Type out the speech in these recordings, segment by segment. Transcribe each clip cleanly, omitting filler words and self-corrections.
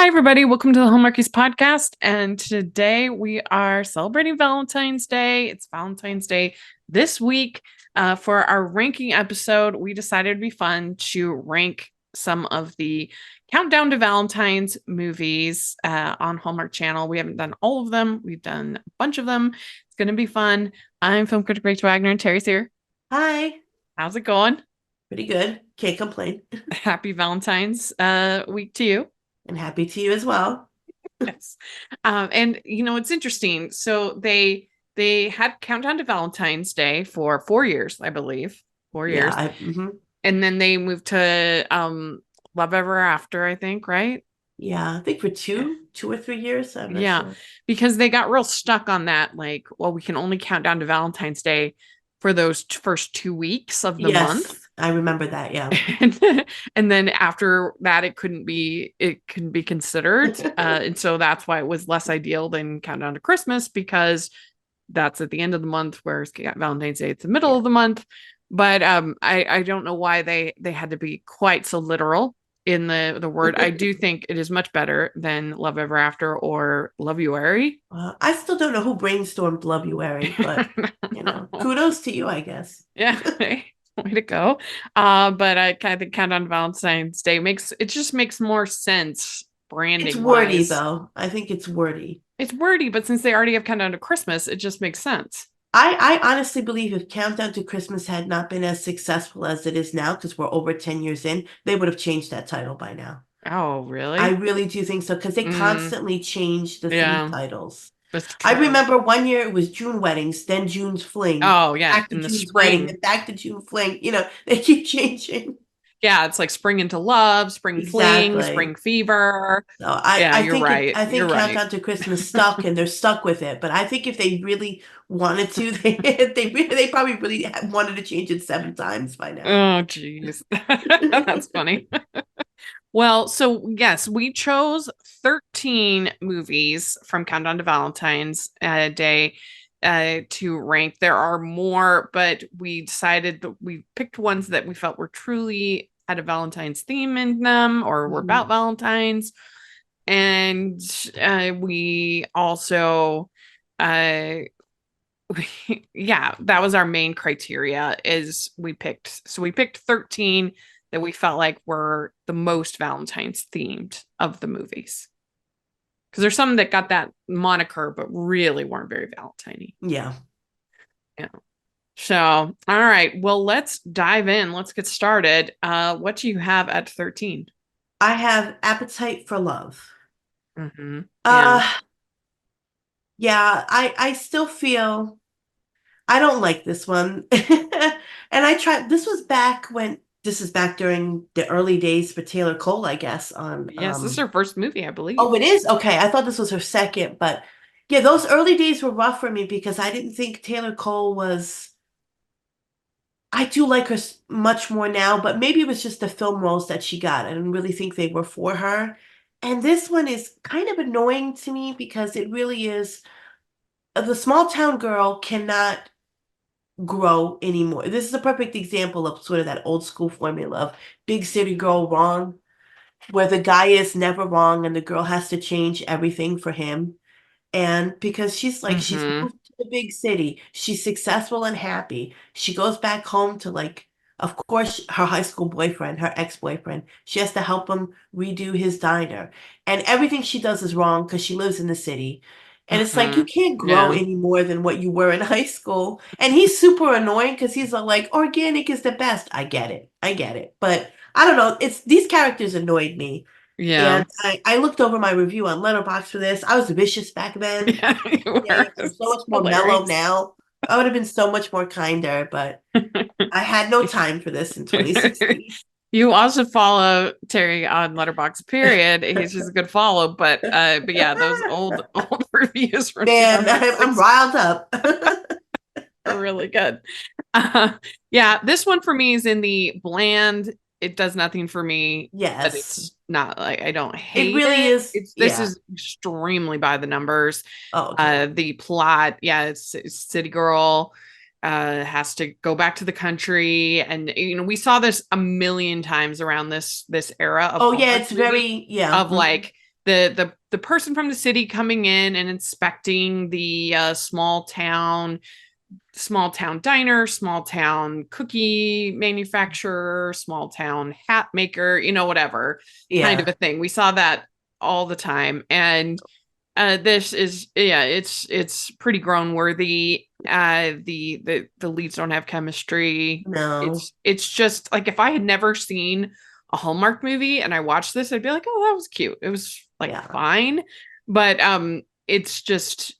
Hi, everybody. Welcome to the Hallmarkies podcast. And today we are celebrating Valentine's Day. It's Valentine's Day this week. For our ranking episode, we decided it'd be fun to rank some of the Countdown to Valentine's movies on Hallmark Channel. We haven't done all of them, we've done a bunch of them. It's going to be fun. I'm film critic Rachel Wagner, and Terry's here. Hi. How's it going? Pretty good. Can't complain. Happy Valentine's week to you. And happy to you as well. Yes. And it's interesting. So they had Countdown to Valentine's Day for 4 years, I believe. 4 years. And then they moved to Love Ever After, I think, right? Yeah, I think for two or 3 years. I'm not sure. Because they got real stuck on that, like, well, we can only count down to Valentine's Day for those first 2 weeks of the month. I remember that, yeah. And then after that, it couldn't be considered. And so that's why it was less ideal than Countdown to Christmas, because that's at the end of the month, whereas Valentine's Day, it's the middle of the month. But I don't know why they had to be quite so literal in the word. I do think it is much better than Love Ever After or Love-You-Ary. I still don't know who brainstormed Love-You-Ary, but kudos to you, I guess. Yeah. Way to go. But I kind of think Countdown to Valentine's Day just makes more sense branding. It's wordy though. I think it's wordy. It's wordy, but since they already have Countdown to Christmas, it just makes sense. I honestly believe if Countdown to Christmas had not been as successful as it is now, because we're over 10 years in, they would have changed that title by now. Oh, really? I really do think so, because they constantly change the theme titles. I remember one year it was June weddings, then June's fling. Oh, yeah. Back to June's wedding, and back to June fling. They keep changing. Yeah, it's like spring into love, spring fling, spring fever. So you're right. I think Countdown to Christmas stuck, and they're stuck with it. But I think if they really wanted to, they probably really wanted to change it 7 times by now. Oh, geez. That's funny. Well, so yes, we chose 13 movies from Countdown to Valentine's Day to rank. There are more, but we decided that we picked ones that we felt were truly had a Valentine's theme in them or were about Valentine's. And we also, that was our main criteria is we picked 13 that we felt like were the most Valentine's themed of the movies. Because there's some that got that moniker, but really weren't very Valentine-y. Yeah. So, all right. Well, let's dive in. Let's get started. What do you have at 13? I have Appetite for Love. Mm-hmm. I still feel I don't like this one. And I tried, this is back during the early days for Taylor Cole, I guess. Yes, this is her first movie, I believe. Oh, it is? Okay, I thought this was her second, but yeah, those early days were rough for me because I didn't think Taylor Cole was. I do like her much more now, but maybe it was just the film roles that she got. I didn't really think they were for her. And this one is kind of annoying to me because it really is. The small town girl cannot grow anymore. This is a perfect example of sort of that old school formula of big city girl wrong, where the guy is never wrong and the girl has to change everything for him. And because she's she's moved to the big city, she's successful and happy. She goes back home to of course, her high school boyfriend, her ex-boyfriend. She has to help him redo his diner. And everything she does is wrong because she lives in the city. And it's like, you can't grow any more than what you were in high school. And he's super annoying because he's like, organic is the best. I get it. But I don't know. These characters annoyed me. Yeah. And I looked over my review on Letterboxd for this. I was vicious back then. Yeah, I'm so much more mellow now. I would have been so much more kinder, but I had no time for this in 2016. You also follow Terry on Letterboxd, period. He's just a good follow, but yeah, those old reviews from man, I'm riled up. Are really good. Yeah, this one for me is in the bland. It does nothing for me. Yes, but it's not like I don't hate it. It really is. This is extremely by the numbers. Oh, okay. The plot, it's city girl. Has to go back to the country, and we saw this a million times around this era of it's very of like the person from the city coming in and inspecting the small town diner, small town cookie manufacturer, small town hat maker, whatever kind of Yeah. a thing. We saw that all the time. And this is, yeah, it's pretty grown worthy. The leads don't have chemistry. No. It's just like if I had never seen a Hallmark movie and I watched this, I'd be like, oh, that was cute. It was like Yeah. fine. But it's just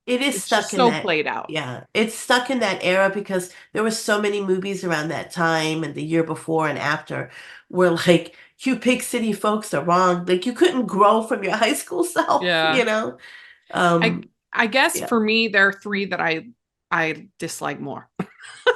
It is it's just stuck in so that, played out. yeah, it's stuck in that era because there were so many movies around that time and the year before and after where like you big city folks are wrong. Like you couldn't grow from your high school self, Yeah. you know? I Um, I guess yeah. for me there are three that I dislike more.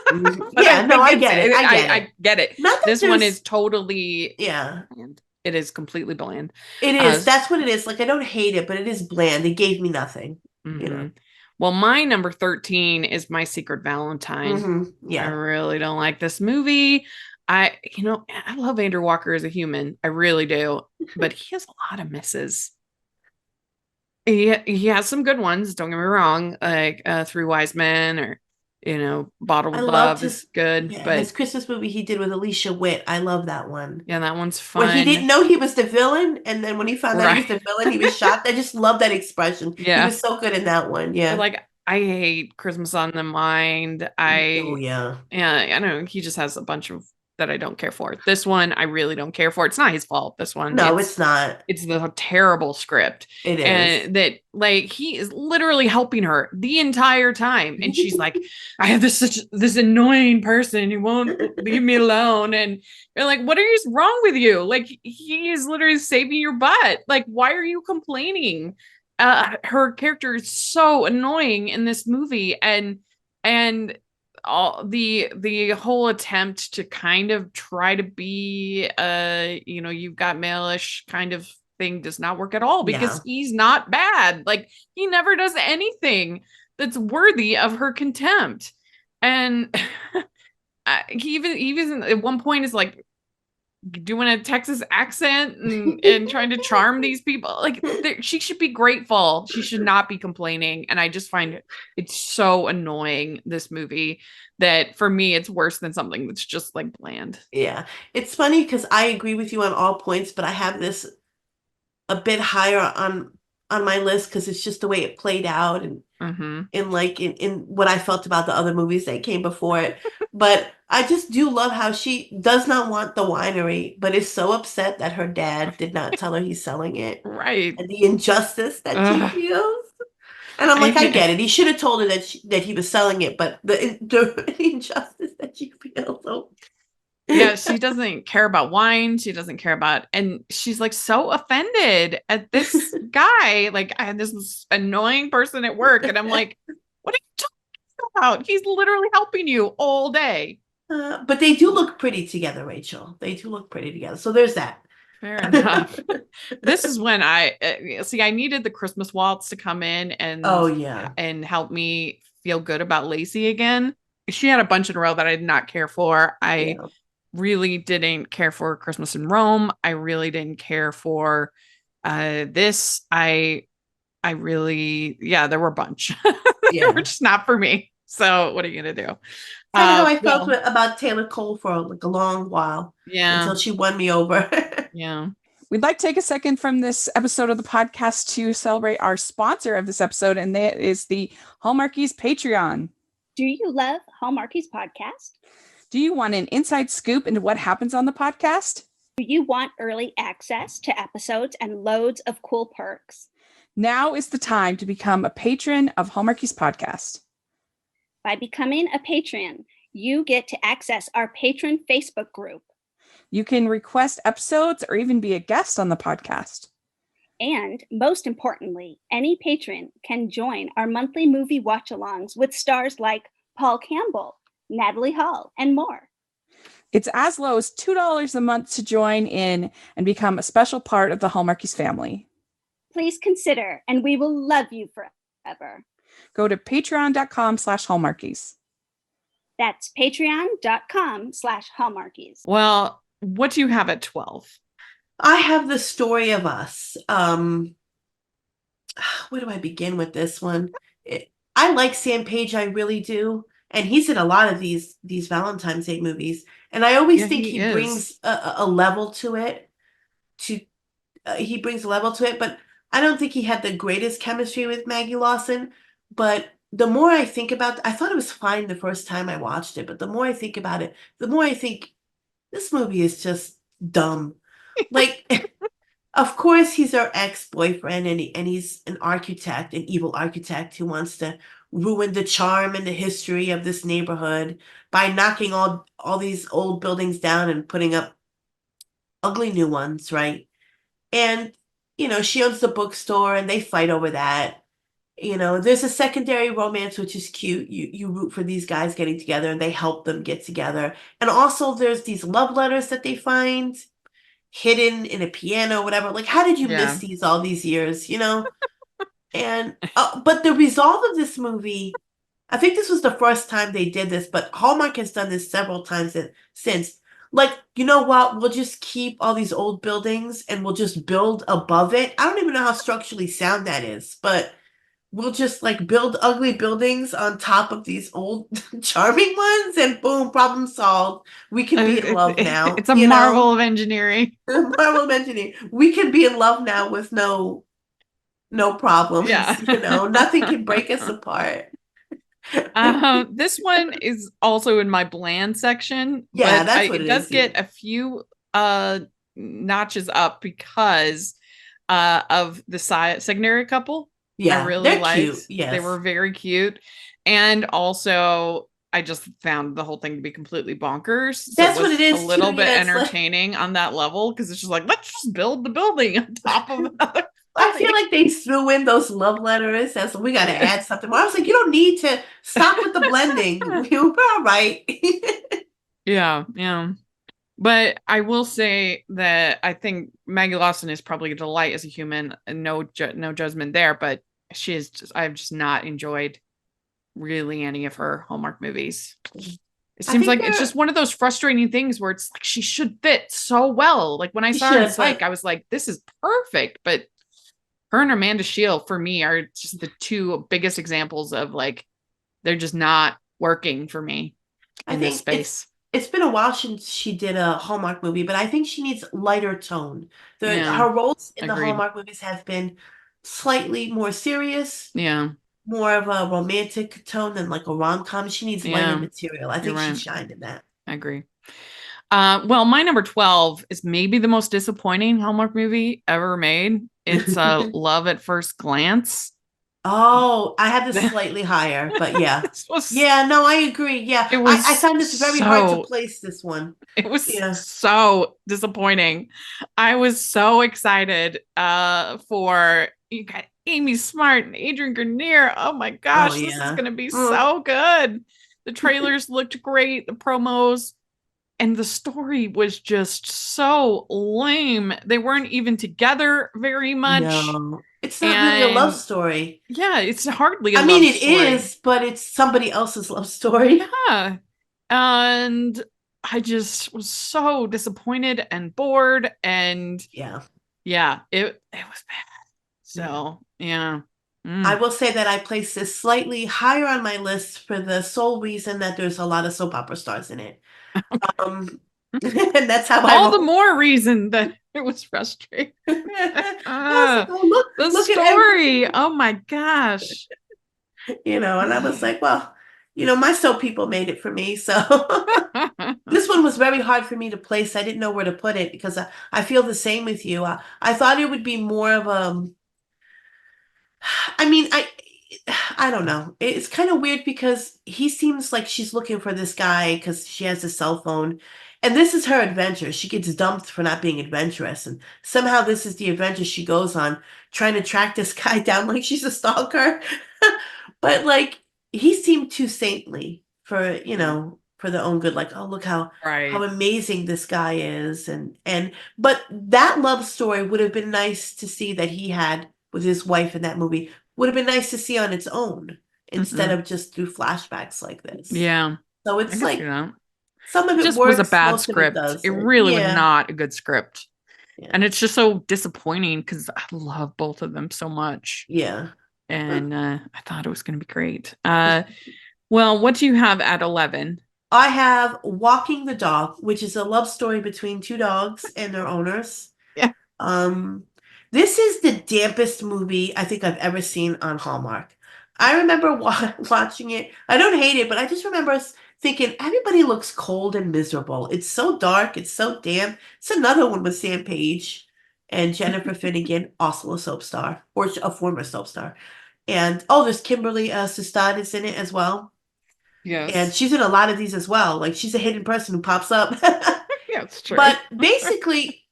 Mhm. But I Yeah, no, think I get it. I get I it. get it. Not that This one is there's, totally yeah, bland. It is completely bland. it Uh, is. That's what it is. Like I don't hate it, but it is bland. It gave me nothing, you know? mhm. Well, my number 13 is My Secret Valentine. I Yeah. really don't like this movie. I love Andrew Walker as a human. I really do. But he has a lot of misses. He has some good ones, don't get me wrong, like Three Wise Men or, I Bottled loved Love his, is good. yeah, But his Christmas movie he did with Alicia Witt. I love that one. yeah, that one's Where he didn't fun. know he was the villain, and then when he found out he Right. was the villain, he was shocked. I just love that expression. He Yeah. was so good in that one. But Yeah. like I hate Christmas on the Mind. Oh yeah. Yeah, I don't know. He just has a bunch of that I don't care for. This one I really don't care for. It's not his fault. This one. No, it's not. It's the terrible script. It is. And that like he is literally helping her the entire time. And she's like, I have this annoying person who won't leave me alone. And you're like, what is wrong with you? Like he is literally saving your butt. Like, why are you complaining? Her character is so annoying in this movie. And all the whole attempt to kind of try to be you've got mailish kind of thing does not work at all because Yeah. he's not bad. Like he never does anything that's worthy of her contempt. And he even at one point is like doing a Texas accent and trying to charm these people. Like she should be grateful. She should not be complaining. And I just find it's so annoying, this movie, that for me it's worse than something that's just like bland. Yeah. It's funny because I agree with you on all points, but I have this a bit higher on my list because it's just the way it played out and Mm-hmm. in what I felt about the other movies that came before it. But I just do love how she does not want the winery, but is so upset that her dad did not tell her he's selling it Right. and the injustice that she Ugh. feels. And I'm like, I I get it. He should have told her that he was selling it, but the injustice that she feels. So. Yeah, she doesn't care about wine. She doesn't care about, and she's like so offended at this guy. Like, I had this annoying person at work, and I'm like, what are you talking about? He's literally helping you all day. But they do look pretty together, Rachel. They do look pretty together. So there's that. Fair enough. This is when I see I needed the Christmas waltz to come in Oh yeah. and help me feel good about Lacey again. She had a bunch in a row that I did not care for. I Yeah. really didn't care for Christmas in Rome. I really didn't care for this. I really, yeah, there were a bunch. They were Yeah. just not for me. So what are you gonna do? Kind of how I felt Well, about Taylor Cole for like a long while yeah, until she won me over. yeah. We'd like to take a second from this episode of the podcast to celebrate our sponsor of this episode, and that is the Hallmarkies Patreon. Do you love Hallmarkies podcast? Do you want an inside scoop into what happens on the podcast? Do you want early access to episodes and loads of cool perks? Now is the time to become a patron of Hallmarkies Podcast. By becoming a patron, you get to access our patron Facebook group. You can request episodes or even be a guest on the podcast. And most importantly, any patron can join our monthly movie watch-alongs with stars like Paul Campbell, Natalie Hall, and more. It's as low as $2 a month to join in and become a special part of the Hallmarkies family. Please consider, and we will love you forever. Go to patreon.com/Hallmarkies. That's patreon.com/Hallmarkies. Well, what do you have at 12? I have the story of us. Where do I begin with this one? I like Sam Page, I really do, and he's in a lot of these Valentine's Day movies, and I always Yeah, think he he is. brings a level to it. To He brings a level to it, but I don't think he had the greatest chemistry with Maggie Lawson. But the more I think about, I thought it was fine the first time I watched it, but the more I think about it, the more I think this movie is just dumb. Like, of course, he's her ex-boyfriend, and he's an architect, an evil architect who wants to ruin the charm and the history of this neighborhood by knocking all these old buildings down and putting up ugly new ones, right? And she owns the bookstore, and they fight over that. There's a secondary romance which is cute. You root for these guys getting together, and they help them get together. And also, there's these love letters that they find hidden in a piano, whatever. Like, how did you Yeah. miss these all these years, And but the resolve of this movie, I think this was the first time they did this, but Hallmark has done this several times since. Like, you know what? We'll just keep all these old buildings and we'll just build above it. I don't even know how structurally sound that is, but we'll just like build ugly buildings on top of these old charming ones, and boom, problem solved. We can be in love now, It's a marvel of engineering. Marvel mentioning we can be in love now with no Yeah. problems. Nothing can break us apart. This one is also in my bland section, Yeah, but that's what it it does is. Yeah. get a few notches up because of the secondary couple. I Yeah, really they're cute. liked. They Yes. were very cute. And also I just found the whole thing to be completely bonkers. So it That's what it was a is too. little bit Yeah, it's like entertaining on that level because it's just like, let's just build the building on top of another I feel building. like they threw in those love letters as we got to Yeah. add something more. I was like, you don't need to stop with the blending. We're all right. Yeah, yeah. But I will say that I think Maggie Lawson is probably a delight as a human, and no judgment there. But I've just not enjoyed really any of her Hallmark movies. It I seems think like it's just they're one of those frustrating things where it's like she should fit so well. Like when I she saw her in should, Psych, but I was like, this is perfect. But her and Amanda Shield for me are just the two biggest examples of like they're just not working for me I in this think space. it's been a while since she did a Hallmark movie, but I think she needs lighter tone. Yeah, Her roles in the agreed. Hallmark movies have been slightly more serious, Yeah, more of a romantic tone than like a rom-com. She needs lighter yeah, material. I you're think she right. shined in that. I agree. Well, my number 12 is maybe the most disappointing Hallmark movie ever made. It's Love at First Glance. Oh, I had this slightly higher, but yeah. This was Yeah, no, I agree. Yeah. it I was find this very hard to so place this one. it was Yeah. so disappointing. I was so excited for you got Amy Smart and Adrian Grenier. Oh my Oh gosh, this is yeah. gonna be Mm. so good. The trailers looked great, the promos. And the story was just so lame. They weren't even together very much. No. It's not really a love And story. yeah, it's hardly a I mean, love it story. is, but it's somebody else's love story. Yeah. And I just was so disappointed and bored. And Yeah. yeah, it was bad. Yeah. So yeah. I Mm. will say that I placed this slightly higher on my list for the sole reason that there's a lot of soap opera stars in it. And that's how I All the roll. more reason that it was frustrating. I was like, oh, The look at every, story. Oh my gosh. and I was like, well, my soap people made it for me. So this one was very hard for me to place. I didn't know where to put it because I feel the same with you. I thought it would be more of I mean, I don't know. It's kind of weird because he seems like she's looking for this guy because she has a cell phone. And this is her adventure. She gets dumped for not being adventurous. And somehow this is the adventure she goes on, trying to track this guy down like she's a stalker. But like he seemed too saintly for their own good. Like, oh, look how Right. amazing this guy is. And but that love story would have been nice to see that he had with his wife in that movie. Would have been nice to see on its own instead Mm-mm. of just through flashbacks like this. Yeah, So I it's can see like that. some of It it just was a works, bad most of it script. It doesn't. really was Yeah. not a good script. Yeah. And it's just so disappointing because I love both of them so much. Yeah. And I thought it was going to be great. Well, what do you have at 11? I have Walking the Dog, which is a love story between two dogs and their owners. Yeah. This is the dampest movie I think I've ever seen on Hallmark. I remember watching it. I don't hate it, but I just remember thinking everybody looks cold and miserable. It's so dark. It's so damp. It's another one with Sam Page and Jennifer Finnegan, also a soap star, or a former soap star. And there's Kimberly Sustad is in it as well. And Yes. she's in a lot of these as well. Like she's a hidden person who pops up. Yeah, it's true. But basically,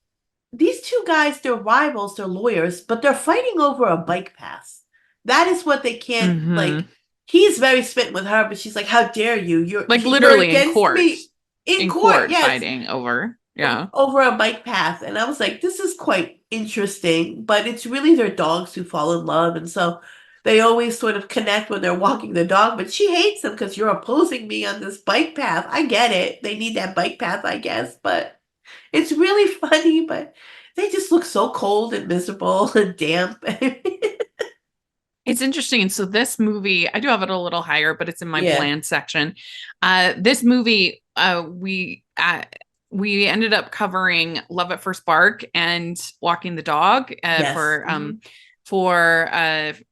these two guys, they're rivals, they're lawyers, but they're fighting over a bike pass. That is what they can't like. He's very smitten with her, but she's like, "How dare you? You're like literally against in court. me." In court, yes. Fighting over. Yeah. Over a bike path. And I was like, this is quite interesting, but it's really their dogs who fall in love. And so they always sort of connect when they're walking the dog, but she hates them because you're opposing me on this bike path. I get it. They need that bike path, I guess, but it's really funny, but they just look so cold and miserable and damp. It's interesting. So this movie, I do have it a little higher, but it's in my Yeah. bland section. This movie, we ended up covering Love at First Bark and Walking the Dog Yes. for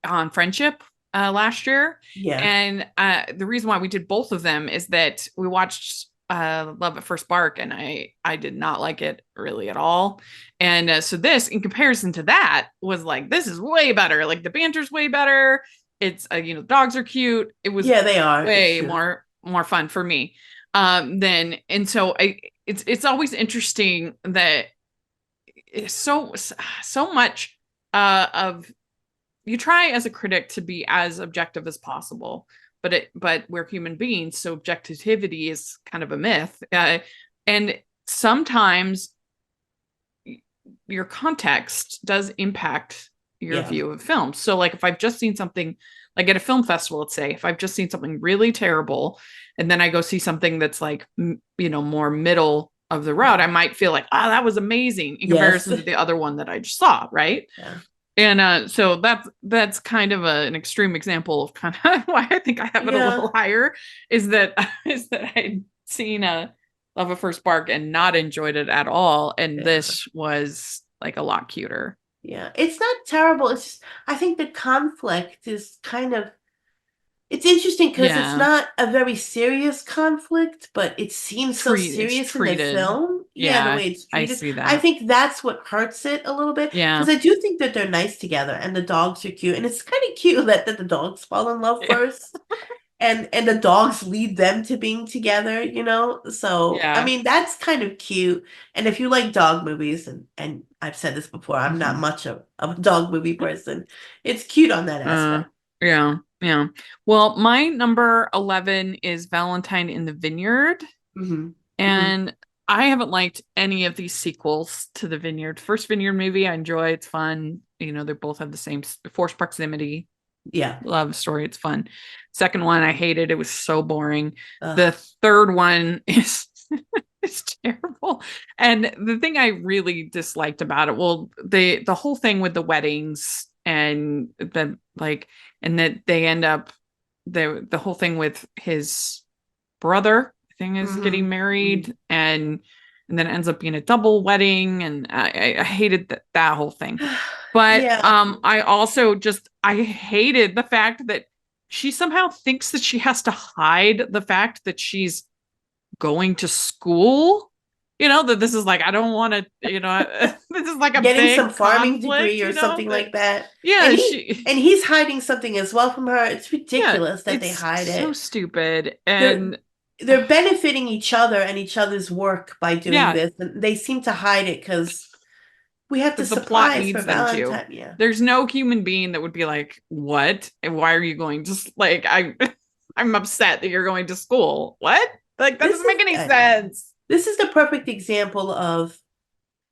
on Friendship last year. Yeah. And the reason why we did both of them is that we watched Love at First Bark, and I did not like it really at all. And so this, in comparison to that, was like, this is way better. Like the banter's way better. It's dogs are cute. It was they are way more fun for me. And so it's always interesting that it's so much of you try as a critic to be as objective as possible, but we're human beings, so objectivity is kind of a myth. And sometimes your context does impact your view of film. So like if I've just seen something like at a film festival, let's say, if I've just seen something really terrible and then I go see something that's like, more middle of the road, I might feel like, that was amazing in comparison to the other one that I just saw. Right. Yeah. And so that's kind of an extreme example of kind of why I think I have it a little higher is that I'd seen a Love at First Bark and not enjoyed it at all. And this was like a lot cuter. Yeah, it's not terrible. It's just, I think the conflict is kind of, it's interesting because it's not a very serious conflict, but it seems so serious in the film. Yeah, the way it's treated. I see that. I think that's what hurts it a little bit. Yeah. Because I do think that they're nice together and the dogs are cute. And it's kind of cute that the dogs fall in love first. And the dogs lead them to being together, So, I mean, that's kind of cute. And if you like dog movies, and I've said this before, I'm not much of a dog movie person. It's cute on that aspect. Yeah. Well, my number 11 is Valentine in the Vineyard. And I haven't liked any of these sequels to the Vineyard. First Vineyard movie, I enjoy. It's fun. They both have the same forced proximity. Yeah. Love story. It's fun. Second one, I hated. It was so boring. The third one is it's terrible. And the thing I really disliked about it, well, the whole thing with the weddings and that they end up the whole thing with his brother, I think, is getting married and then it ends up being a double wedding, and I hated that whole thing. But I also I hated the fact that she somehow thinks that she has to hide the fact that she's going to school. That this is like, I don't want to, this is like a getting big some farming conflict, degree or something like that. Yeah. And he's hiding something as well from her. It's ridiculous that they hide it. So stupid. And they're benefiting each other and each other's work by doing this. And they seem to hide it because we have to supply supplies for Valentine. Yeah. There's no human being that would be like, what? And why are you going to like, I'm upset that you're going to school. What? Like, that doesn't make any sense. This is the perfect example of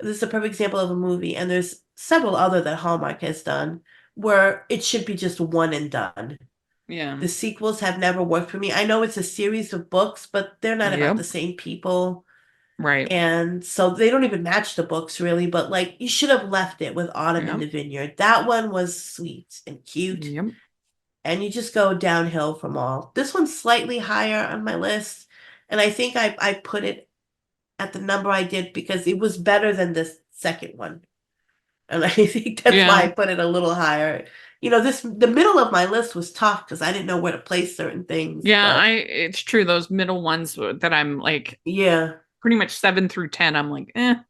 a movie, and there's several other that Hallmark has done where it should be just one and done. Yeah. The sequels have never worked for me. I know it's a series of books, but they're not about the same people. Right. And so they don't even match the books really, but like you should have left it with Autumn in Yep. the Vineyard. That one was sweet and cute. Yep. And you just go downhill from all. This one's slightly higher on my list. And I think I put it at the number I did because it was better than the second one. And I think that's why I Yeah. put it a little higher. The middle of my list was tough because I didn't know where to place certain things. Yeah, But it's true. Those middle ones that I'm like yeah. pretty much 7 through 10, I'm like, Yeah,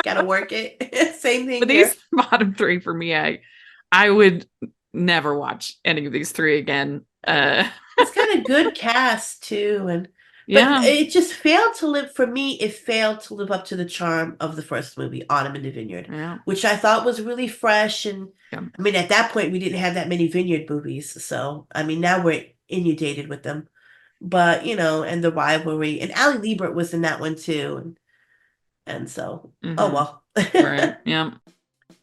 gotta work it. Same thing but here. these bottom three for me, I would never watch any of these three again. It's got a good cast too, but Yeah. it just failed to live for me. It failed to live up to the charm of the first movie, Autumn in the Vineyard, Yeah. which I thought was really fresh. And Yeah. I mean, at that point, we didn't have that many Vineyard movies, so I mean, now we're inundated with them. But and the rivalry, and Ali Liebert was in that one too, and so oh well. Right. Yeah.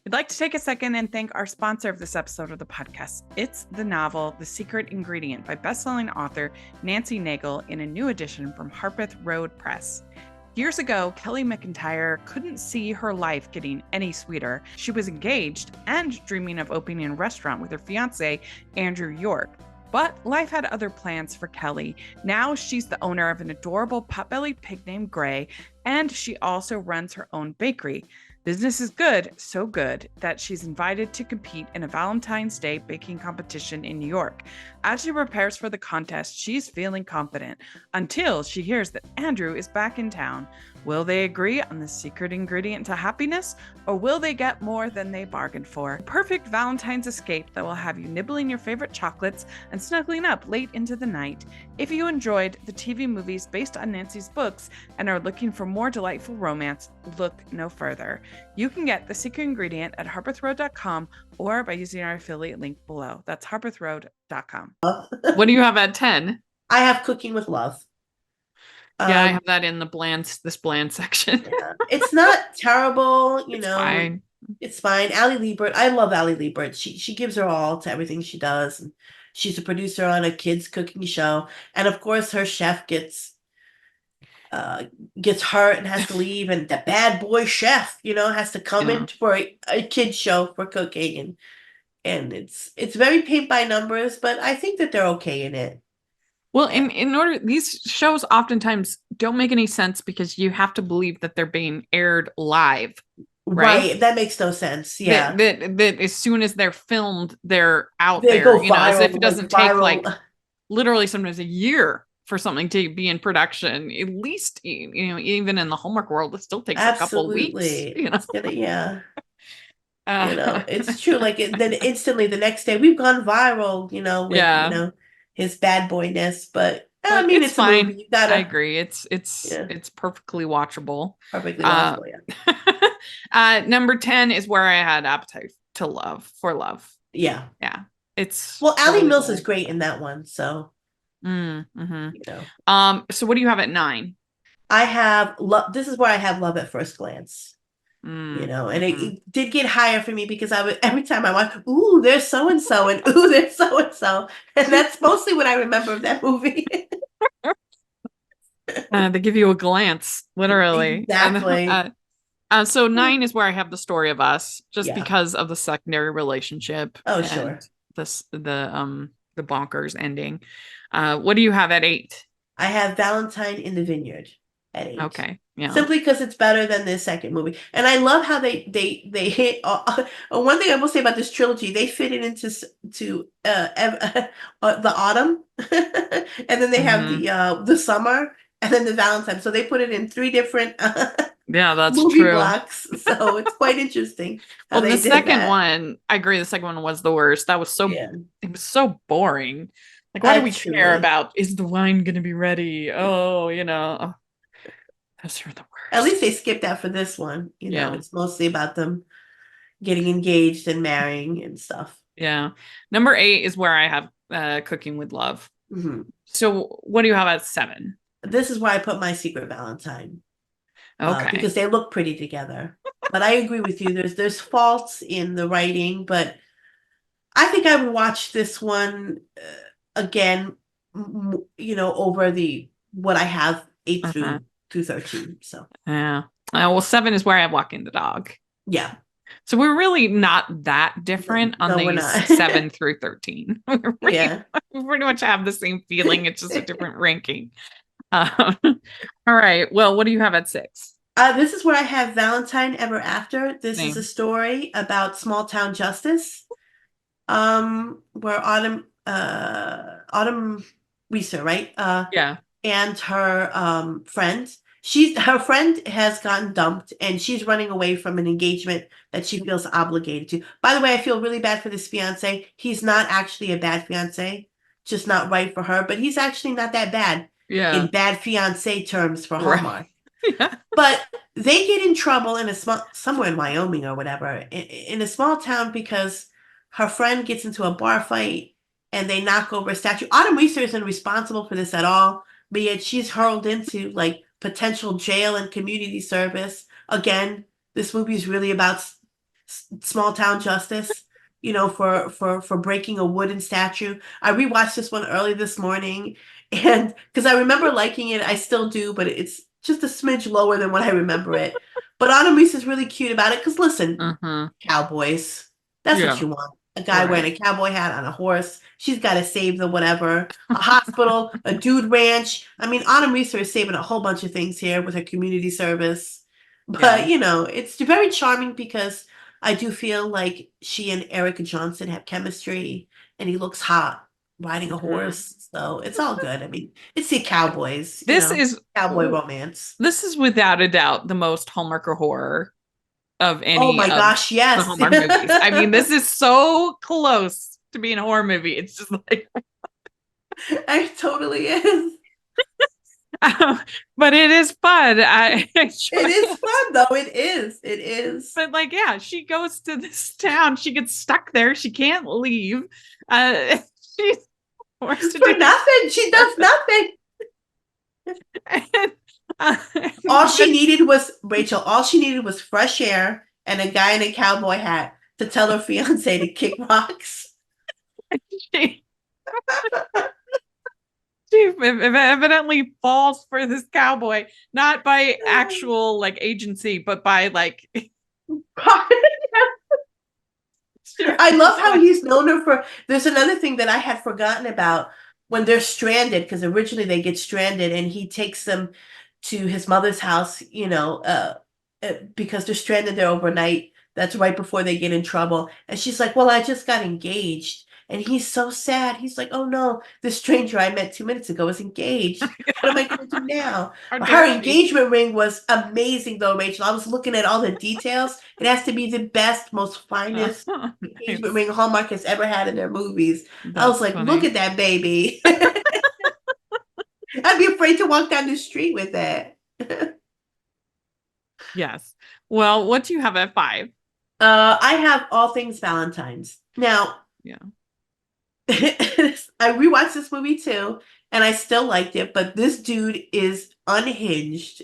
We'd like to take a second and thank our sponsor of this episode of the podcast. It's the novel The Secret Ingredient by bestselling author Nancy Nagel in a new edition from Harpeth Road Press. Years ago, Kelly McIntyre couldn't see her life getting any sweeter. She was engaged and dreaming of opening a restaurant with her fiance, Andrew York. But life had other plans for Kelly. Now she's the owner of an adorable pot-bellied pig named Gray, and she also runs her own bakery. Business is good, so good, that she's invited to compete in a Valentine's Day baking competition in New York. As she prepares for the contest, she's feeling confident until she hears that Andrew is back in town. Will they agree on the secret ingredient to happiness, or will they get more than they bargained for? Perfect Valentine's escape that will have you nibbling your favorite chocolates and snuggling up late into the night. If you enjoyed the TV movies based on Nancy's books and are looking for more delightful romance, look no further. You can get The Secret Ingredient at harpethroad.com or by using our affiliate link below. That's harpethroad.com. What do you have at 10? I have Cooking with Love. Yeah, I have that in this bland section. Yeah. It's not terrible, It's fine. It's fine. Ali Liebert, I love Ali Liebert. She gives her all to everything she does. And she's a producer on a kids cooking show, and of course her chef gets hurt and has to leave, and the bad boy chef, has to come in for a kids show for cooking, and it's very paint by numbers, but I think that they're okay in it. Well, in order, these shows oftentimes don't make any sense because you have to believe that they're being aired live, right? That makes no sense. Yeah. That as soon as they're filmed, they're out They there, go as viral, if it doesn't take viral. like literally sometimes a year for something to be in production. At least, even in the Hallmark world, it still takes a couple of weeks. Yeah. It's true. Like then instantly the next day we've gone viral, with his bad boyness. But I mean, it's fine. a movie. You gotta. I agree. It's perfectly watchable. Perfectly watchable. Yeah. Number 10 is where I had Appetite for Love. Yeah. Yeah. It's Ali Mills is great in that one. So. So what do you have at 9? I have love. This is where I have Love at First Glance. And it did get higher for me because every time I watch, ooh, there's so and so, and ooh, there's so and so, and that's mostly what I remember of that movie. They give you a glance, literally. Exactly. So 9 is where I have The Story of Us, just because of the secondary relationship. Oh, sure. The bonkers ending. What do you have at 8? I have Valentine in the Vineyard at 8. Okay. Yeah. Simply because it's better than the second movie. And I love how they hit one thing I will say about this trilogy, they fit it into the autumn and then they have the summer and then the Valentine. So they put it in 3 different that's movie true. blocks. So it's quite interesting. Well, the second one, I agree, the second one was the worst. That was it was so boring. Like, why do we care about, is the wine going to be ready? Oh, those are the worst. At least they skipped that for this one. It's mostly about them getting engaged and marrying and stuff. Yeah. Number 8 is where I have Cooking with Love. Mm-hmm. So what do you have at 7? This is where I put My Secret Valentine. Okay. Because they look pretty together. But I agree with you. There's faults in the writing, but I think I would watch this one again, over what I have 8 through through 13. So Yeah. Well, 7 is where I walk in the dog. yeah. So we're really not that different on No, we're these not. 7 through 13. Yeah. We pretty much have the same feeling. It's just a different ranking. All right. Well, what do you have at 6? This is where I have Valentine Ever After. This is Same. a story about small town justice. Where Autumn Reeser, right? Yeah. And her friend. Her friend has gotten dumped and she's running away from an engagement that she feels obligated to. By the way, I feel really bad for this fiance. He's not actually a bad fiance, just not right for her, but he's actually not that bad Yeah. in bad fiance terms for Right. Hallmark. Yeah. But they get in trouble in somewhere in Wyoming or whatever, in a small town because her friend gets into a bar fight and they knock over a statue. Autumn Reeser isn't responsible for this at all, but yet she's hurled into like potential jail and community service. Again, this movie is really about small town justice, for breaking a wooden statue. I rewatched this one early this morning, and because I remember liking it, I still do, but it's just a smidge lower than what I remember it. But Autumn Reese is really cute about it because listen, cowboys, that's what you want. A guy wearing a cowboy hat on a horse. She's got to save the whatever. A hospital, a dude ranch. I mean, Autumn Reese is saving a whole bunch of things here with her community service. But, it's very charming because I do feel like she and Eric Johnson have chemistry and he looks hot riding a horse. So it's all good. I mean, it's the cowboys. This is cowboy romance. This is without a doubt the most Hallmark horror of any oh my gosh, yes. the Hallmark movies. I mean, this is so close to being a horror movie. It's just like it totally is. But it is fun. It is fun though. It is. It is. But like, yeah, she goes to this town. She gets stuck there. She can't leave. She's forced to for do nothing. She does nothing. And, all she needed was Rachel. All she needed was fresh air and a guy in a cowboy hat to tell her fiance to kick rocks. She evidently falls for this cowboy, not by actual like agency, but by like. I love how he's known her for. There's another thing that I had forgotten about when they're stranded, because originally they get stranded and he takes them to his mother's house, because they're stranded there overnight. That's right before they get in trouble. And she's like, well, I just got engaged. And he's so sad. He's like, oh no, the stranger I met 2 minutes ago is engaged. What am I going to do now? Her engagement ring was amazing though, Rachel. I was looking at all the details. It has to be the best, most finest engagement ring Hallmark has ever had in their movies. I was like, look at that baby. I'd be afraid to walk down the street with that. Yes. Well, what do you have at 5? I have All Things Valentine's. Now, yeah. I rewatched this movie too, and I still liked it, but this dude is unhinged.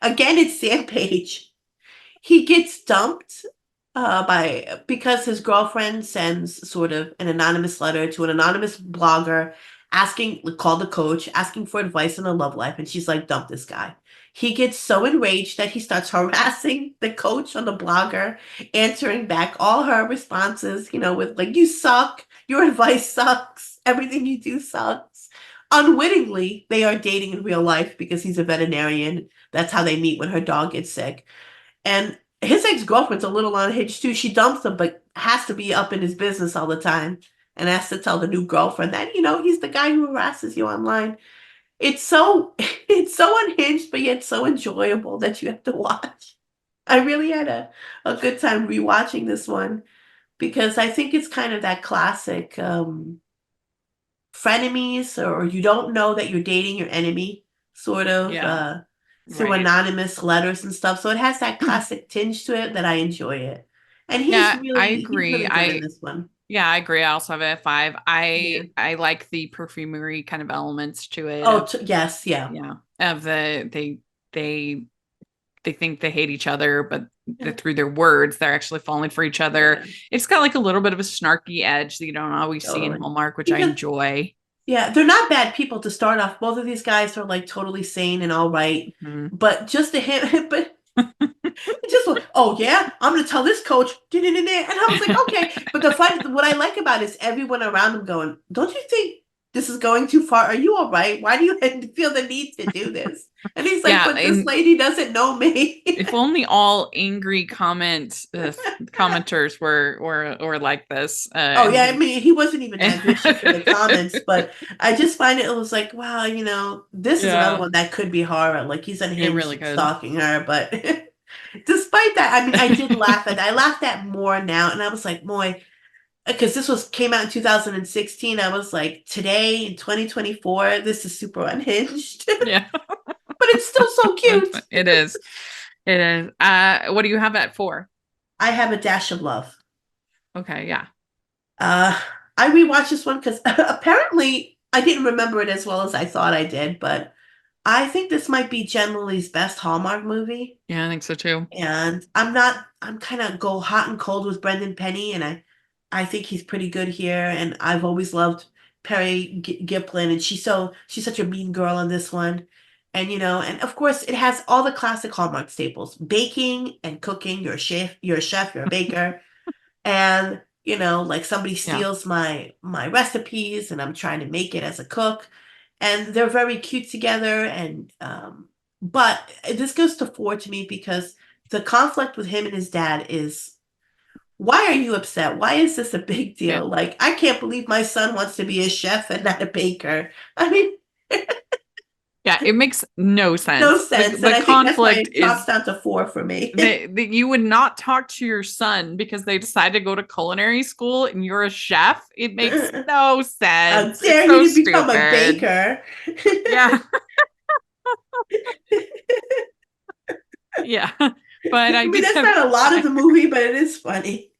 Again, it's Sam Page. He gets dumped because his girlfriend sends sort of an anonymous letter to an anonymous blogger called the coach, asking for advice on her love life, and she's like, dump this guy. He gets so enraged that he starts harassing the coach on the blogger, answering back all her responses, with like, you suck, your advice sucks, everything you do sucks. Unwittingly, they are dating in real life because he's a veterinarian. That's how they meet when her dog gets sick. And his ex-girlfriend's a little unhinged too. She dumps him, but has to be up in his business all the time and has to tell the new girlfriend that, he's the guy who harasses you online. It's so unhinged, but yet so enjoyable that you have to watch. I really had a good time rewatching this one because I think it's kind of that classic frenemies, or you don't know that you're dating your enemy, sort of, through anonymous letters and stuff. So it has that classic tinge to it that I enjoy it. And he's I He's agree. really good in this one. Yeah, I agree. I also have it at 5. I like the perfumery kind of elements to it. Oh, yes, yeah. Yeah. Of they think they hate each other, but through their words, they're actually falling for each other. Yeah. It's got like a little bit of a snarky edge that you don't always see in Hallmark, which I enjoy. Yeah, they're not bad people to start off. Both of these guys are like totally sane and all right. Mhm. But just to him, but it just like, oh yeah, I'm gonna tell this coach. And I was like, okay. But what I like about it is everyone around him going, don't you think this is going too far? Are you all right? Why do you feel the need to do this? And he's like, Yeah, but this and lady doesn't know me. if only all angry commenters were like this. Oh And yeah, I mean, he wasn't even that vicious in the comments, it but I just find it was like, wow, this is another Yeah. one that could be horror. Like he's unhinged really and could. stalking her, but despite that, I mean, I did laugh at. I laughed at more now, and I was like, boy, because came out in 2016. I was like, today in 2024, this is super unhinged, Yeah, but it's still so cute. it is. It is. What do you have at 4? I have a dash of love. Okay, yeah. Uh, I rewatched this one because apparently I didn't remember it as well as I thought I did, but I think this might be Jen Lily's best Hallmark movie. Yeah, I think so too. And I'm kind of go hot and cold with Brendan Penny, and I think he's pretty good here. And I've always loved Perry Giplin, and she's such a mean girl in this one. And and of course it has all the classic Hallmark staples: baking and cooking. You're a chef, you're a baker. And like somebody Yeah. steals my recipes and I'm trying to make it as a cook, and they're very cute together. And but this goes to 4 to me because the conflict with him and his dad is, why are you upset? Why is this a big deal? Yeah. Like, I can't believe my son wants to be a chef and not a baker. I mean, Yeah, it makes no sense. no sense. The And I think that's why conflict it drops is down to 4 for me. that you would not talk to your son because they decide to go to culinary school and you're a chef. It makes no How sense. dare It's so you become a stupid. baker? Yeah. Yeah. But I I mean, did that's have, not a lot of the movie, but it is funny.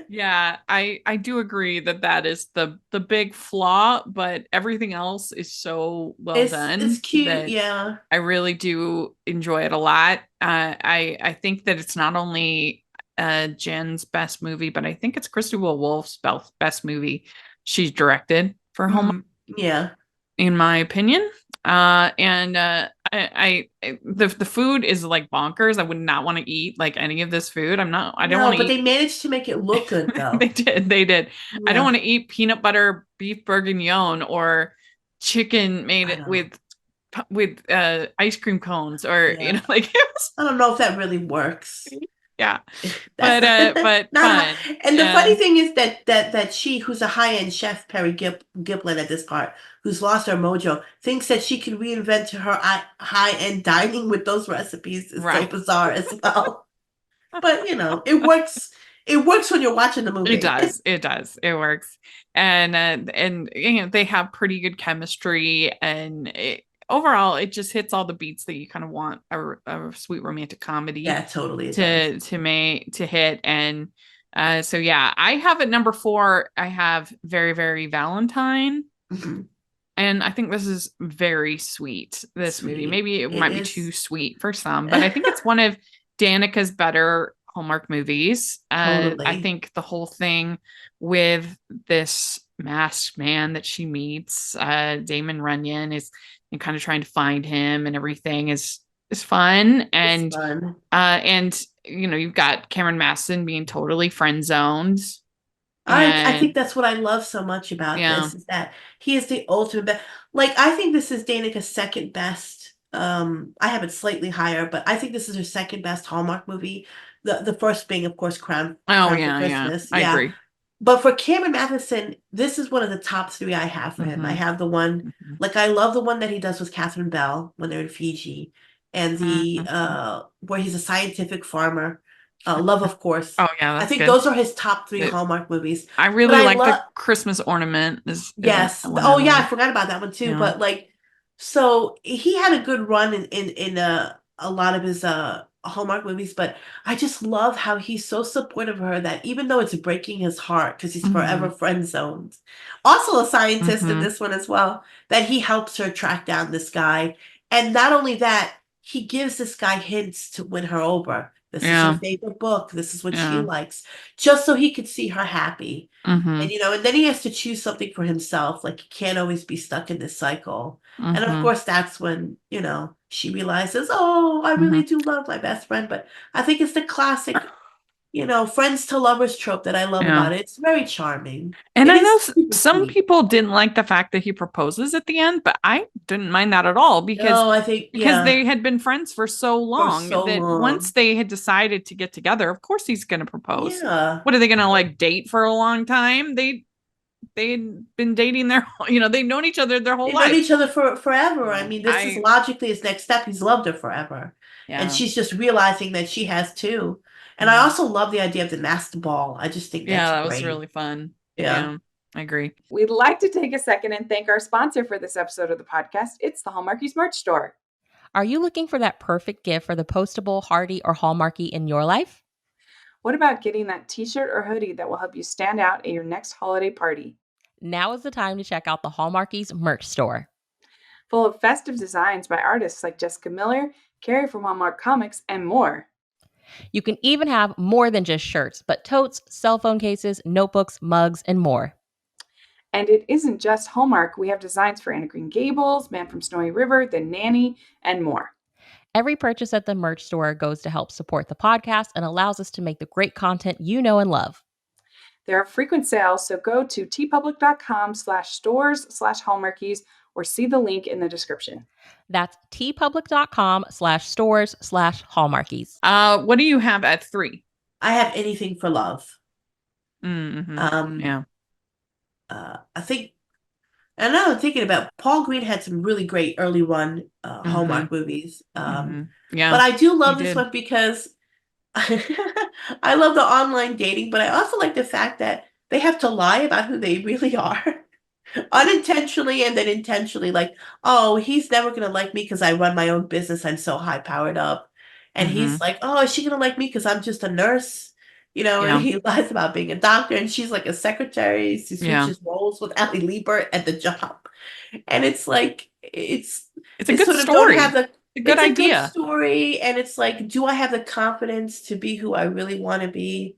yeah, I do agree that is the big flaw, but everything else is so well It's done cute, that yeah. I really do enjoy it a lot. I think that it's not only Jen's best movie, but I think it's Kristen Wolf's best movie she's directed for Hallmark, Yeah. in my opinion. The food is like bonkers. I would not want to eat like any of this food. I don't No, want to but eat. they managed to make it look good though. They did. I don't Yeah. want to eat peanut butter beef bourguignon or chicken made I it know. with ice cream cones, or Yeah. like it was, I don't know if that really works. yeah. That's But not fun. and the funny thing is that she, who's a high-end chef, Perry Giplin at this part, who's lost her mojo, thinks that she can reinvent her high-end dining with those recipes is so Right. bizarre as well. But it works. It works when you're watching the movie. It does. It does. It works. And they have pretty good chemistry, and overall it just hits all the beats that you kind of want a sweet romantic comedy Yeah, totally it does. to hit. And so yeah, I have at number 4, I have Very Very Valentine. Mhm. And I think this is very sweet, this movie. Sweet. Maybe it It might be is. too sweet for some, but I think it's one of Danica's better Hallmark movies. I Totally. think the whole thing with this masked man that she meets, Damon Runyon, is kind of trying to find him and everything is fun. It's And fun. and you've got Cameron Masson being totally friend zoned. I think that's what I love so much about Yeah. this, is that he is the ultimate best. Like, I think this is Danica's second best. I have it slightly higher, but I think this is her second best Hallmark movie. The first being, of course, Crown Oh for yeah, yeah. Christmas. I Yeah. agree. But for Cameron Matheson, this is one of the top 3 I have for him. I Mhm. have the one, Mhm. like, I love the one that he does with Catherine Bell when they're in Fiji, and the Mhm. where he's a scientific farmer. Love, of course. Oh yeah, I that's think good. those are his top 3 It- Hallmark movies. I But really I like love, the Christmas ornament is yes. one Oh I yeah, I like. forgot about that one too. Yeah. But like, so he had a good run in a lot of his Hallmark movies. But I just love how he's so supportive of her, that even though it's breaking his heart because he's forever Mhm. friend zoned. Also a scientist in Mhm. this one as well, that he helps her track down this guy. And not only that, he gives this guy hints to win her over. This is her Yeah. favorite book. This is what she Yeah. likes, just so he could see her happy. Mm-hmm. And, and then he has to choose something for himself. Like, he can't always be stuck in this cycle. And of Mm-hmm. course, that's when, she realizes, oh, I really do love my best friend. But I think it's the classic, friends to lovers trope that I love Yeah. about it. It's very charming. And It I is know super some sweet. people didn't like the fact that he proposes at the end, but I didn't mind that at all because No, I think, they had been friends for so for long so that long. once they had decided to get together, of course he's going to propose. Yeah. What are they going to like date for a long time? They'd been dating they'd known each other their whole They've life. known each other for forever. I mean, this is logically his next step. He's loved her forever. Yeah. And she's just realizing that she has too. And I also love the idea of the masked ball. I just think that's that great. was really fun. Yeah. I agree. We'd like to take a second and thank our sponsor for this episode of the podcast. It's the Hallmarkies merch store. Are you looking for that perfect gift for the postable, Hardy, or Hallmarky in your life? What about getting that t-shirt or hoodie that will help you stand out at your next holiday party? Now is the time to check out the Hallmarkies merch store. Full of festive designs by artists like Jessica Miller, Carrie from Hallmark Comics, and more. You can even have more than just shirts, but totes, cell phone cases, notebooks, mugs, and more. And it isn't just Hallmark. We have designs for Anna Green Gables, Man from Snowy River, The Nanny, and more. Every purchase at the merch store goes to help support the podcast and allows us to make the great content you know and love. There are frequent sales, so go to tpublic.com/stores/Hallmarkies or see the link in the description. That's tpublic.com/stores/Hallmarkies. What do you have at 3? I have Anything for Love. Mm-hmm. I think, and now I'm thinking about Paul Green had some really great early run Hallmark movies. Yeah. But I do love he this did. one because I love the online dating, but I also like the fact that they have to lie about who they really are. Unintentionally and then intentionally, like, oh, he's never gonna like me because I run my own business. I'm so high powered up. And he's like, oh, is she gonna like me because I'm just a nurse? And he lies about being a doctor, and she's like a secretary. She switches roles with Allie Liebert at the job. And it's like, it's a good sort of story. Don't have the, a good it's idea. A good story, and it's like, do I have the confidence to be who I really want to be?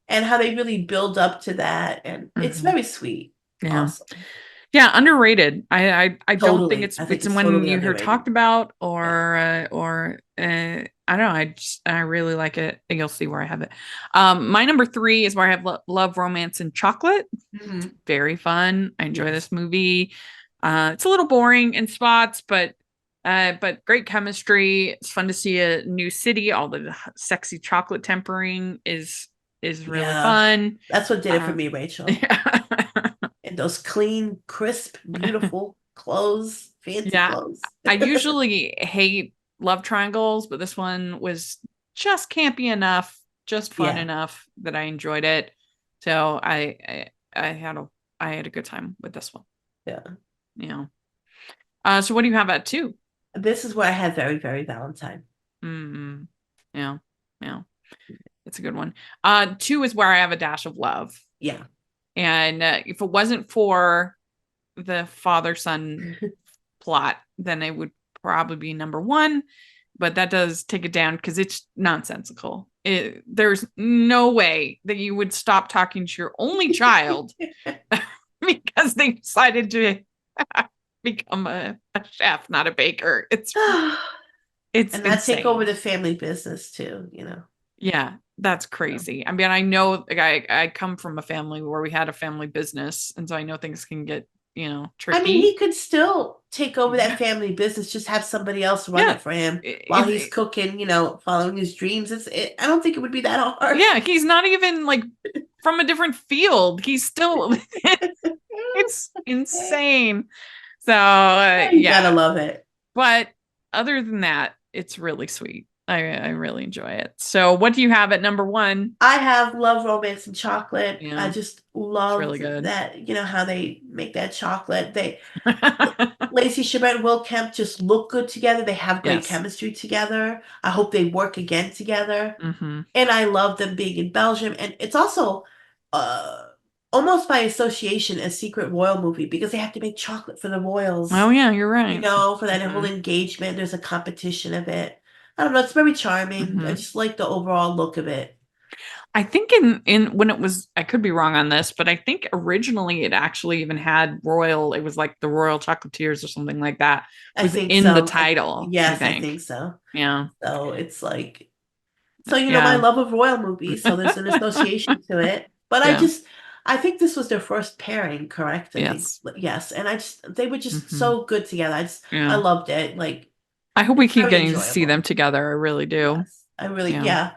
And how they really build up to that, and it's very sweet. Yeah. Awesome. Yeah, underrated. I don't think it's it's when totally you hear underrated. talked about or I don't know. I really like it. You'll see where I have it. My number 3 is where I have Love, Romance, and Chocolate. Mm-hmm. Very fun. I enjoy this movie. It's a little boring in spots, but great chemistry. It's fun to see a new city. All the sexy chocolate tempering is really fun. That's what did it for me, Rachel. Yeah. And those clean, crisp, beautiful clothes, fancy clothes. I usually hate love triangles, but this one was just campy enough, just fun enough that I enjoyed it. So I had a good time with this one. Yeah. So what do you have at 2? This is where I had Very, Very Valentine. Mm-hmm. Yeah. It's a good one. 2 is where I have A Dash of Love. Yeah. And if it wasn't for the father-son plot, then it would probably be number 1. But that does take it down because it's nonsensical. There's no way that you would stop talking to your only child because they decided to become a chef, not a baker. It's and that insane. take over the family business too, Yeah, that's crazy. I mean, I know I come from a family where we had a family business, and so I know things can get, tricky. I mean, he could still take over that family business, just have somebody else run it for him while he's cooking, following his dreams. I don't think it would be that hard. Yeah, he's not even like from a different field. He's still, it's insane. So, you gotta love it. But other than that, it's really sweet. I really enjoy it. So what do you have at number 1? I have Love, Romance, and Chocolate. Yeah. I just love really good. that, how they make that chocolate. Lacey Chabert and Will Kemp just look good together. They have great chemistry together. I hope they work again together. Mm-hmm. And I love them being in Belgium. And it's also almost by association a secret royal movie because they have to make chocolate for the royals. Oh, yeah, you're right. For that whole engagement. There's a competition of it. I don't know, it's very charming. I Mhm. just like the overall look of it. I think in when it was, I could be wrong on this, but I think originally it actually even had royal, it was like the Royal Chocolatiers or something like that I was think in the so. title, I Yes, I think. think so. Yeah. So it's like, so my Yeah. love of royal movies, so there's an association to it. But Yeah. I think this was their first pairing, correct? I think Yes. yes, and they were just Hmm. so good together. I Yeah. loved it. Like I hope we it's keep very getting to see them enjoyable. together. I really do. Yes, I really Yeah. yeah.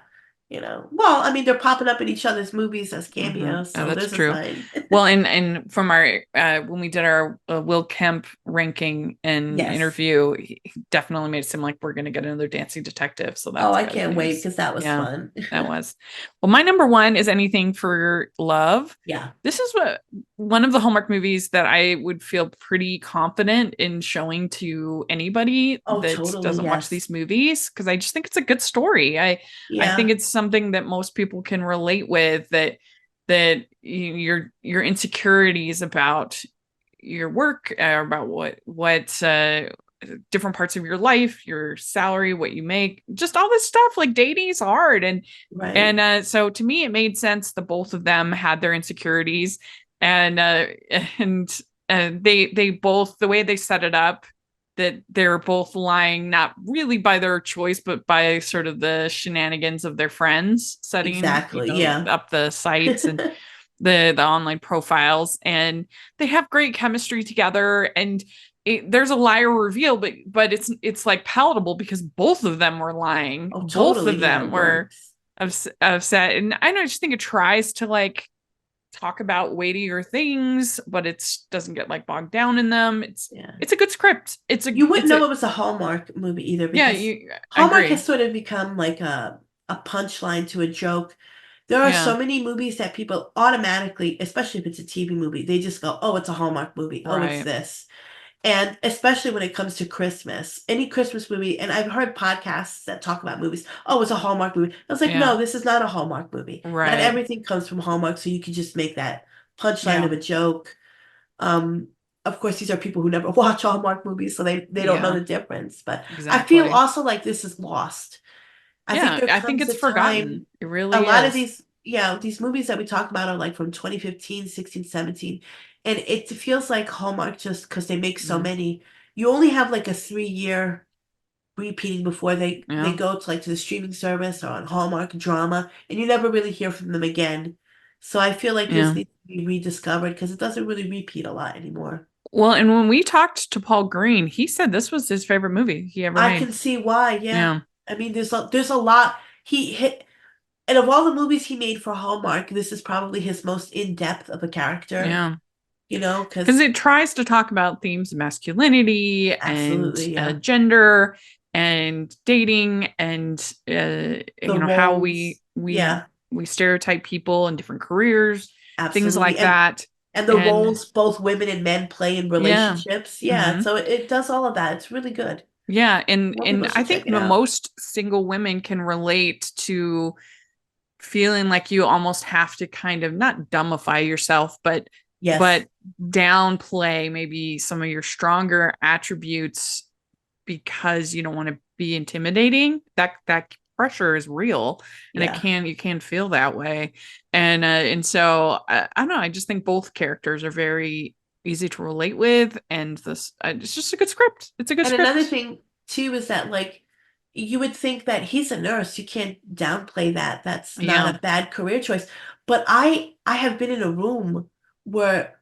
Well, I mean, they're popping up in each other's movies as cameos, Oh, so that's there's a true. sign. Well, and from our when we did our Will Kemp ranking and Yes. interview, he definitely made it seem like we're going to get another dancing detective. So Oh, that's I good can't wait news. because that was Yeah, fun. that was. Well, my number one is Anything for Love. Yeah. This is one of the Hallmark movies that I would feel pretty confident in showing to anybody Oh, that totally. doesn't watch Yes. these movies because I just think it's a good story. I think Yeah. it's something that most people can relate with, that your insecurities about your work, about what different parts of your life, your salary, what you make, just all this stuff. Like dating is hard, Right. so to me, it made sense that both of them had their insecurities, and uh, and they both, the way they set it up, that they're both lying not really by their choice, but by sort of the shenanigans of their friends setting, Exactly. Yeah. up the sites and the online profiles, and they have great chemistry together. And there's a liar reveal, but it's like palatable because both of them were lying. Oh, Both totally. of Yeah, them it were works. upset, and I don't just think it tries to like talk about weightier things, but it doesn't get like bogged down in them. Yeah. It's a good script. You wouldn't know it was a Hallmark movie either Yeah, because I Hallmark has agree. sort of become like a punchline to a joke. There are Yeah, so many movies that people automatically, especially if it's a TV movie, they just go, "Oh, it's a Hallmark movie. Oh, it's right. this." And especially when it comes to Christmas, any Christmas movie, and I've heard podcasts that talk about movies. Oh, it's a Hallmark movie. I was like, Yeah, no, this is not a Hallmark movie. Not right. everything comes from Hallmark, so you can just make that punchline Yeah, of a joke. Um, of course, these are people who never watch Hallmark movies, so they don't know yeah, the difference. But I feel exactly. also like this is lost. I think Yeah, there I think comes it's a time, forgotten. It a really lot of is. these, yeah, these movies that we talk about are like from 2015, 16, 17, and it feels like Hallmark just because they make so Mm, many, you only have like a 3 year repeating before they yeah, go to like to the streaming service or on Hallmark drama, and you never really hear from them again. So I feel like this yeah. needs to be rediscovered because it doesn't really repeat a lot anymore. Well, and when we talked to Paul Green, he said this was his favorite movie he ever I made. can see why, yeah. Yeah, I mean, there's a lot he hit. And of all the movies he made for Hallmark, this is probably his most in-depth of a character, yeah. Because because it tries to talk about themes of masculinity and absolutely, yeah. gender and dating and The how roles, yeah, we stereotype people in different careers, things absolutely. like that. And the And roles both women and men play in yeah. relationships. Yeah, Hmm. so it does all of that. It's really good. Yeah, More and people I should check think it the out. most single women can relate to feeling like you almost have to kind of not dumbify yourself, Yes. but downplay maybe some of your stronger attributes because you don't want to be intimidating. That pressure is real, and Yeah. you can feel that way. And so I don't know, I just think both characters are very easy to relate with, and this it's just a good script. It's a good And another script. thing too is that like you would think that he's a nurse. You can't downplay that. That's not Yeah, a bad career choice. But I have been in a room where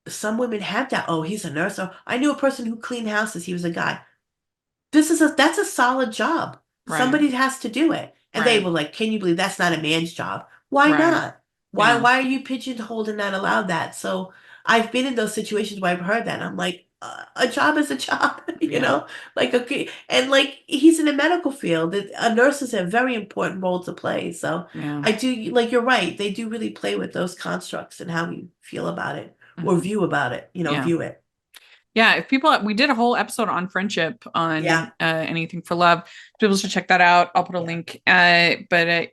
some women have that. Oh, he's a nurse. Or I knew a person who cleaned houses. He was a guy. That's a solid job. right, Somebody has to do it. And they right, were like, "Can you believe that's not a man's job? Why right. not? Yeah. Why are you pigeonholed and not allowed that?" So I've been in those situations where I've heard that. And I'm like, a job is a job, Yeah. Like okay, and like he's in the medical field. A nurse is a very important role to play. So Yeah. I do like you're right. They do really play with those constructs and how we feel about it or Hmm. view about it. Yeah. View it. Yeah. If people, we did a whole episode on friendship Yeah, on Anything for Love. People should check that out. I'll put a yeah, link. But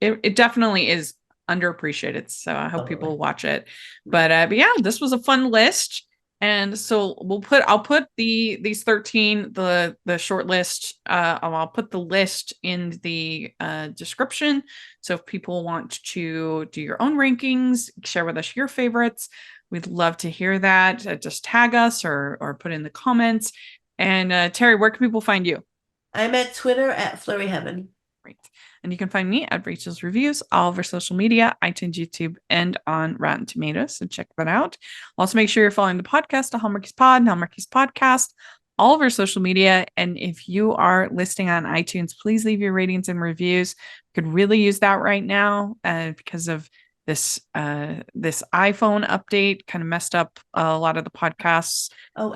it definitely is underappreciated. So I hope totally. people watch it. Yeah. But yeah, this was a fun list. And so I'll put these 13, the short list, I'll put the list in the description. So if people want to do your own rankings, share with us your favorites. We'd love to hear that. Just tag us or put in the comments. And Terry, where can people find you? I'm at Twitter at Flurry Heaven. Great. And you can find me at Rachel's Reviews, all of our social media, iTunes, YouTube, and on Rotten Tomatoes. So check that out. Also, make sure you're following the podcast, Hallmarkies Pod and Hallmarkies Podcast, all of our social media. And if you are listening on iTunes, please leave your ratings and reviews. We could really use that right now because of this iPhone update kind of messed up a lot of the podcasts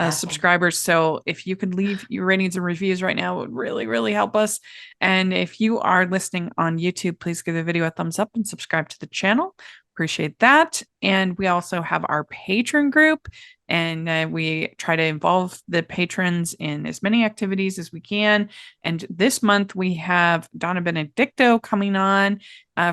subscribers. So if you could leave your ratings and reviews right now, it would really, really help us. And if you are listening on YouTube, please give the video a thumbs up and subscribe to the channel. Appreciate that. And we also have our patron group, and we try to involve the patrons in as many activities as we can. And this month we have Donna Benedicto coming on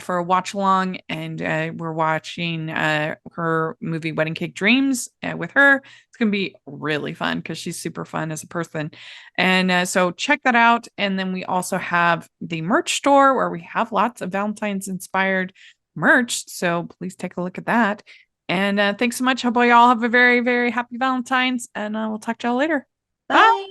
for a watch along, and we're watching her movie Wedding Cake Dreams with her. It's gonna be really fun because she's super fun as a person. And so check that out. And then we also have the merch store where we have lots of Valentine's inspired merch, so please take a look at that. And thanks so much. Hope you all have a very, very happy Valentine's, and we'll talk to y'all later. Bye.